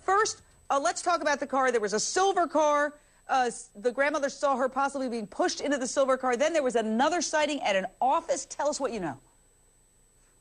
First, let's talk about the car. There was a silver car. The grandmother saw her possibly being pushed into the silver car. Then there was another sighting at an office. Tell us what you know.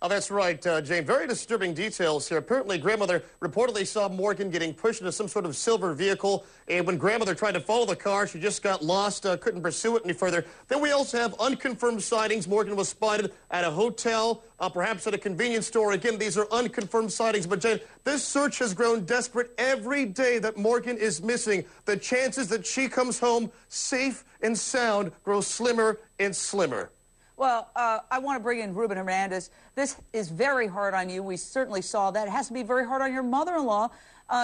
Oh, that's right, Jane. Very disturbing details here. Apparently, grandmother reportedly saw Morgan getting pushed into some sort of silver vehicle. And when grandmother tried to follow the car, she just got lost, couldn't pursue it any further. Then we also have unconfirmed sightings. Morgan was spotted at a hotel, perhaps at a convenience store. Again, these are unconfirmed sightings. But, Jane, this search has grown desperate every day that Morgan is missing. The chances that she comes home safe and sound grow slimmer and slimmer. Well, I want to bring in Ruben Hernandez. This is very hard on you. We certainly saw that. It has to be very hard on your mother-in-law.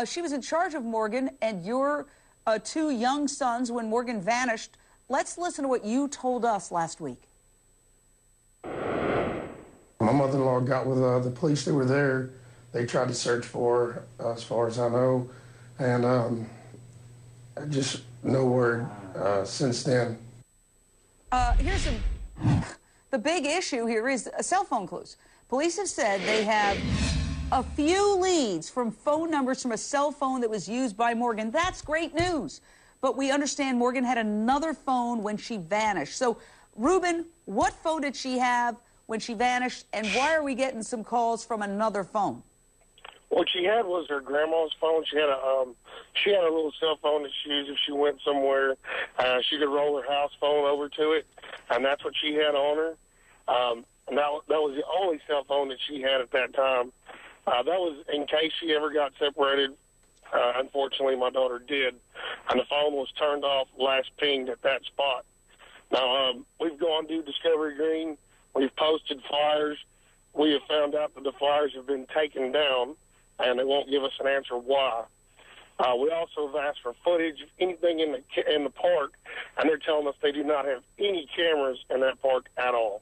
She was in charge of Morgan and your two young sons when Morgan vanished. Let's listen to what you told us last week. My mother-in-law got with the police. They were there. They tried to search for her, as far as I know. And just no word since then. Here's some... The big issue here is cell phone clues. Police have said they have a few leads from phone numbers from a cell phone that was used by Morgan. That's great news. But we understand Morgan had another phone when she vanished. So, Ruben, what phone did she have when she vanished, and why are we getting some calls from another phone? What she had was her grandma's phone. She had a little cell phone that she used if she went somewhere. She could roll her house phone over to it, and that's what she had on her. And that was the only cell phone that she had at that time. That was in case she ever got separated. Unfortunately, my daughter did, and the phone was turned off, last pinged at that spot. Now, we've gone to Discovery Green. We've posted flyers. We have found out that the flyers have been taken down, and they won't give us an answer why. We also have asked for footage of anything in the park, and they're telling us they do not have any cameras in that park at all.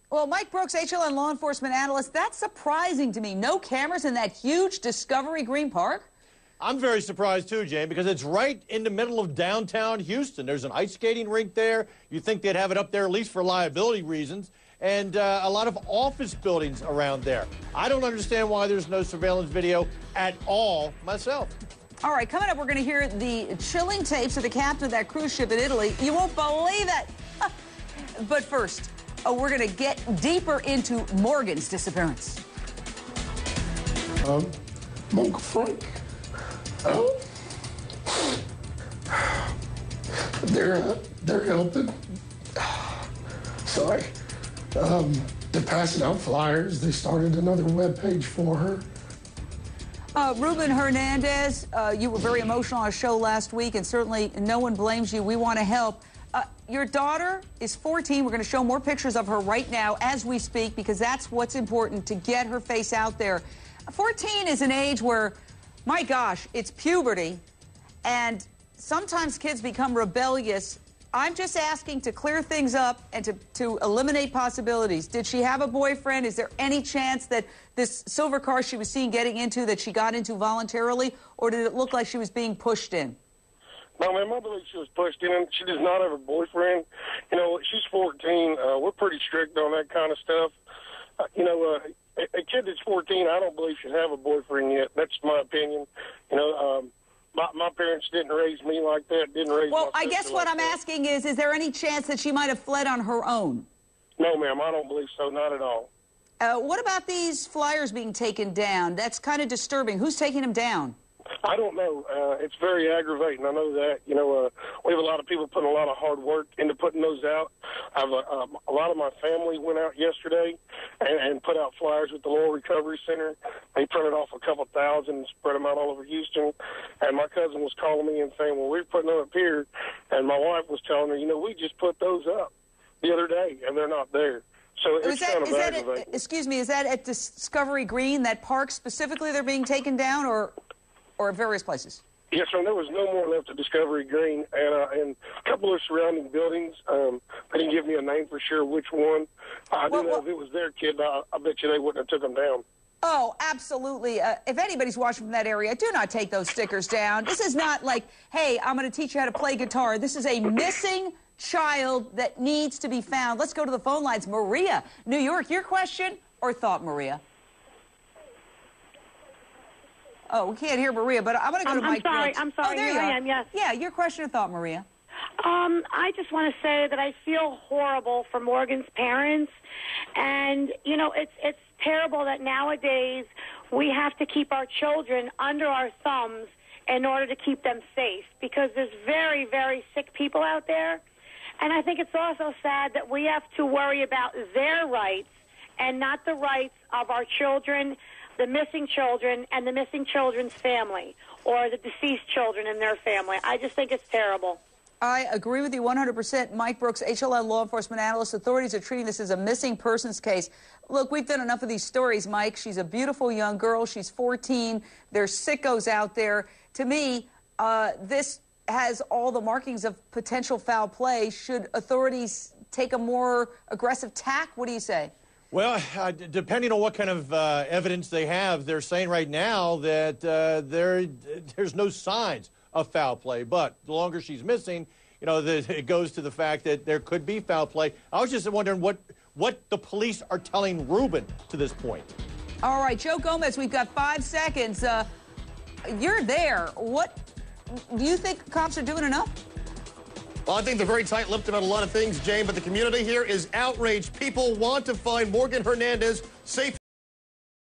Well, Mike Brooks, HLN law enforcement analyst, that's surprising to me. No cameras in that huge Discovery Green Park? I'm very surprised, too, Jane, because it's right in the middle of downtown Houston. There's an ice skating rink there. You'd think they'd have it up there at least for liability reasons. And a lot of office buildings around there. I don't understand why there's no surveillance video at all myself. All right, coming up, we're going to hear the chilling tapes of the captain of that cruise ship in Italy. You won't believe it. But first, we're going to get deeper into Morgan's disappearance. Uncle Frank. They're helping. Sorry. They're passing out flyers. They started another webpage for her. Ruben Hernandez, you were very emotional on our show last week, and certainly no one blames you. We want to help. Your daughter is 14. We're going to show more pictures of her right now as we speak, because that's what's important, to get her face out there. 14 is an age where, my gosh, it's puberty, and sometimes kids become rebellious. I'm just asking to clear things up and to eliminate possibilities. Did she have a boyfriend? Is there any chance that this silver car she was seen getting into, that she got into voluntarily, or did it look like she was being pushed in? No, ma'am, I believe she was pushed in. She does not have a boyfriend. You know, she's 14. We're pretty strict on that kind of stuff. A kid that's 14, I don't believe should have a boyfriend yet. That's my opinion. You know, my parents didn't raise me like that, didn't raise Well, my I guess what like I'm that. asking is there any chance that she might have fled on her own? No, ma'am, I don't believe so, not at all. What about these flyers being taken down? That's kind of disturbing. Who's taking them down? I don't know. It's very aggravating. I know that. You know, we have a lot of people putting a lot of hard work into putting those out. A lot of my family went out yesterday and put out flyers with the Loyal Recovery Center. They printed off a couple thousand and spread them out all over Houston. And my cousin was calling me and saying, well, we're putting them up here. And my wife was telling her, you know, we just put those up the other day, and they're not there. So it's kind of aggravating. Excuse me, is that at Discovery Green, that park specifically, they're being taken down, or at various places? Yes, sir. There was no more left at Discovery Green, and a couple of surrounding buildings. They didn't give me a name for sure which one. I do know if it was their kid, I bet you they wouldn't have took them down. Oh, absolutely. If anybody's watching from that area, do not take those stickers down. This is not like, hey, I'm going to teach you how to play guitar. This is a missing child that needs to be found. Let's go to the phone lines. Maria, New York, your question or thought, Maria? Oh, we can't hear Maria, but I'm going to go to Mike Brooks. I'm sorry. Oh, there Here you I are. am, yes. Yeah, your question or thought, Maria? I just want to say that I feel horrible for Morgan's parents. And, you know, it's terrible that nowadays we have to keep our children under our thumbs in order to keep them safe, because there's very, very sick people out there. And I think it's also sad that we have to worry about their rights and not the rights of our children, the missing children, and the missing children's family, or the deceased children and their family. I just think it's terrible. I agree with you 100%. Mike Brooks, HLN law enforcement analyst. Authorities are treating this as a missing persons case. Look, we've done enough of these stories, Mike. She's a beautiful young girl. She's 14. There's sickos out there. To me, this has all the markings of potential foul play. Should authorities take a more aggressive tack? What do you say? Well, depending on what kind of evidence they have, they're saying right now that there's no signs of foul play. But the longer she's missing, you know, it goes to the fact that there could be foul play. I was just wondering what the police are telling Ruben to this point. All right, Joe Gomez, we've got 5 seconds. You're there. What do you think cops are doing enough? Well, I think they're very tight-lipped about a lot of things, Jane, but the community here is outraged. People want to find Morgan Hernandez safe.